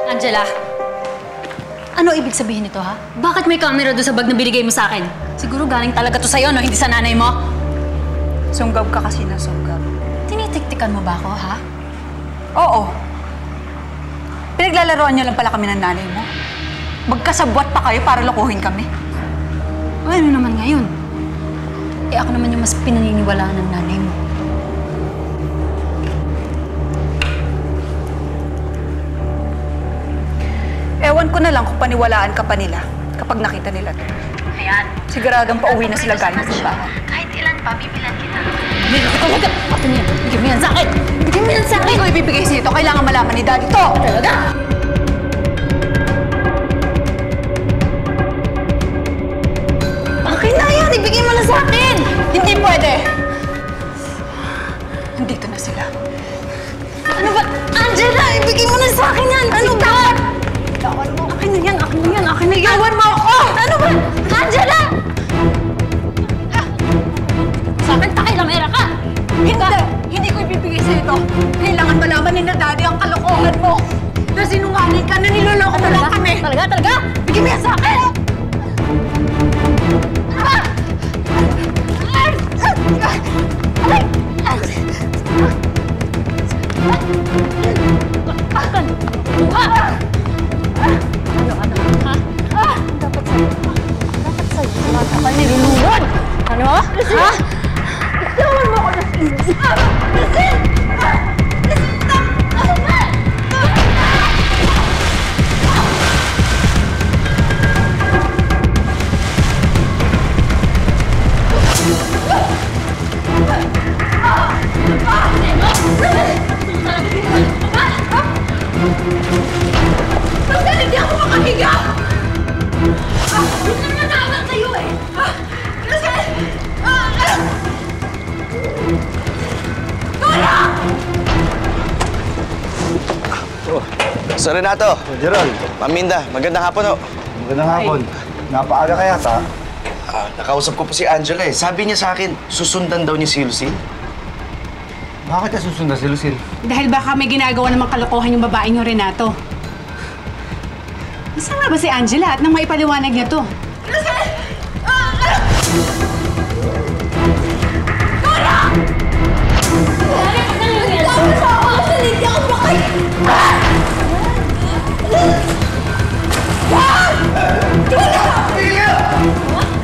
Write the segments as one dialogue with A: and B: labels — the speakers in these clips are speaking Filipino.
A: Angela, ano ibig sabihin nito, ha? Bakit may camera doon sa bag na binigay mo sa akin? Siguro galing talaga to sa'yo, no? Hindi sa nanay mo?
B: Sunggab ka kasi na sunggab.
A: Tinitiktikan mo ba ako, ha?
B: Oo. Pinaglalaroan niyo lang pala kami ng nanay mo. Magkasabwat pa kayo para lokohin kami.
A: Ano naman ngayon? Eh ako naman yung mas pinaniniwalaan ng nanay mo.
B: Ewan ko na lang kung paniwalaan ka pa nila kapag nakita nila to.
A: Ayan.
B: Siguradong pauwi na sila galing sa bahay.
A: Kahit ilan pa, bibilan kita. Bigyan ko talaga! Pati niya! Bigyan mo yan sa akin! Bigyan mo yan sa akin!
B: Hindi ko ibibigay sa'yo ito. Kailangan malaman ni Daddy to!
A: Talaga? Akin na yan! Ibigay mo na sa akin!
B: Hindi pwede! Nandito na sila.
A: Ano ba? Angela! Ibigay mo na sa akin yan! Ano ba?
B: Tawan mo!
A: Akin na yan! Akin na yan! Akin na yan!
B: Tawan mo ako!
A: Ano ba? Angela! Sa akin, takilamera ka!
B: Hindi! Hindi ko ibibigay sa'yo ito. Kailangan malaman ni na Daddy ang kalokohan mo. Na sinungaling ka na niloloko mo lang kami.
A: Talaga? Talaga? Bigyan mo yan sa akin! Ano? Ha? Tawan mo ako na hindi! Listen! Listen! Ano ba? Bakit hindi ako makahiga? Yun naman naman sa'yo eh!
C: Oh, Sir Renato.
D: Gerald.
C: Paminda, magandang hapon ho.
D: Magandang hapon. Napaaga ka yata.
C: Nakausap ko po si Angela eh. Sabi niya sa akin, susundan daw niya si Lucille.
D: Bakit ka susundan si Lucille?
E: Dahil baka may ginagawa namang kalokohan yung babaeng yung Renato. Nasaan nga ba si Angela at nang maipaliwanag niya to?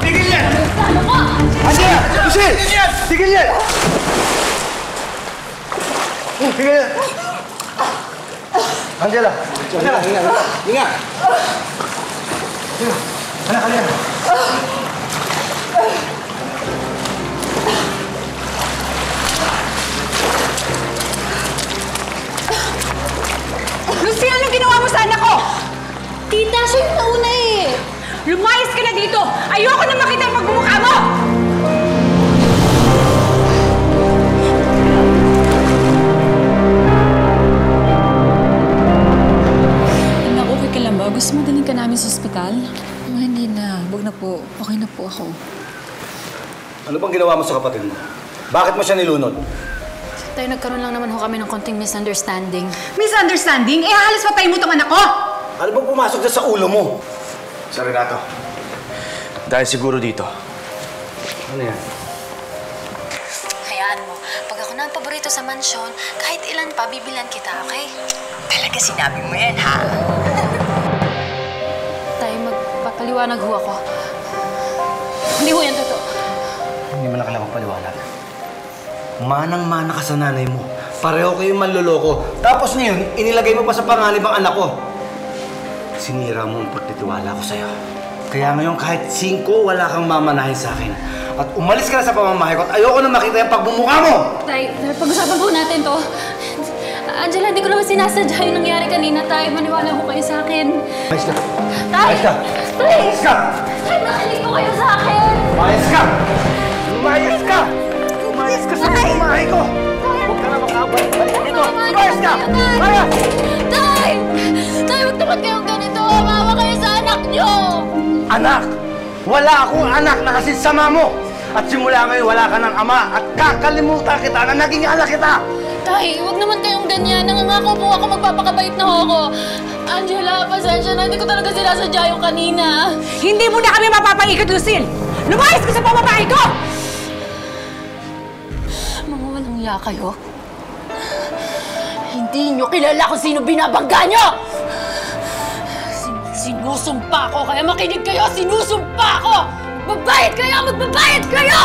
C: Tigil yan! Angela! Lucille! Tigil yan!
D: Tigil yan! Angela! Angela! Hinga! Anak, halika!
E: Lucy, anong ginawa mo sa anak ko?
A: Tita, siya yung nauna eh!
E: Lumayas ka na dito! Ayoko na makita ang pagmumukha mo!
F: Anak, okay ka lang ba? Gusto mo dalhin ka namin sa ospital? Hindi na. Huwag na po. Okay na po ako.
D: Ano bang ginawa mo sa kapatid mo? Bakit mo siya nilunod?
A: Tayo, nagkaroon lang naman ho kami ng konting misunderstanding.
E: Misunderstanding? Eh, halos patay mo tong anak ko!
D: Ano bang pumasok na sa ulo mo?
C: Sir Renato, dahil siguro dito.
D: Ano yan?
A: Hayaan mo, pag ako na ang paborito sa mansyon, kahit ilan pa, bibilan kita, okay?
B: Talaga sinabi mo yan, ha?
A: Tayo, magpapaliwanag ho ako. Hindi ho yan totoo.
D: Hindi mo na kailangan paliwanag. Manang-mana ka sa nanay mo. Pareho kayong manloloko. Tapos ngayon, inilagay mo pa sa panganib ang anak ko. Sinira mo ang pagtitiwala ko sa'yo. Kaya ngayon kahit 5, wala kang mamanahin sa akin. At umalis ka na sa pamamahay ko at ayoko na makita yung pagmumukha mo!
A: Tay, pag-usapan po natin to. Angela, hindi ko naman sinasadya yung nangyari kanina, Tay. Maniwala ko kayo sa akin.
D: Umayos ka!
A: Tay!
D: Umayos ka!
A: Tay!
D: Umayos ka!
A: Tay, nakinig po kayo sa akin!
D: Umayos ka! Umayos ka! Umayos ka sa pamamahay ko! Huwag ka na makabalik dito! Umayos ka! Umayos!
A: Tay! Tay, huwag naman kayong ganito. Mawa kayo sa anak niyo!
D: Anak! Wala akong anak na kasi sama mo! At simula ngayon, wala ka ng ama at kakalimutan kita na naging anak kita!
A: Tay, huwag naman kayong ganyan. Nangangako po ako, magpapakabait na ho ako.
F: Angela, pasensya na. Hindi ko talaga sinasadya yung kanina.
E: Hindi mo na kami mapapaikot, Lucille! Lumayas ka sa pamabahay ko!
A: Mga walang iya kayo. Hindi nyo kilala kung sino binabangga nyo! Sinusumpa ko, kaya makinig kayo! Sinusumpa ko! Magbayad kayo! Magbabayad kayo!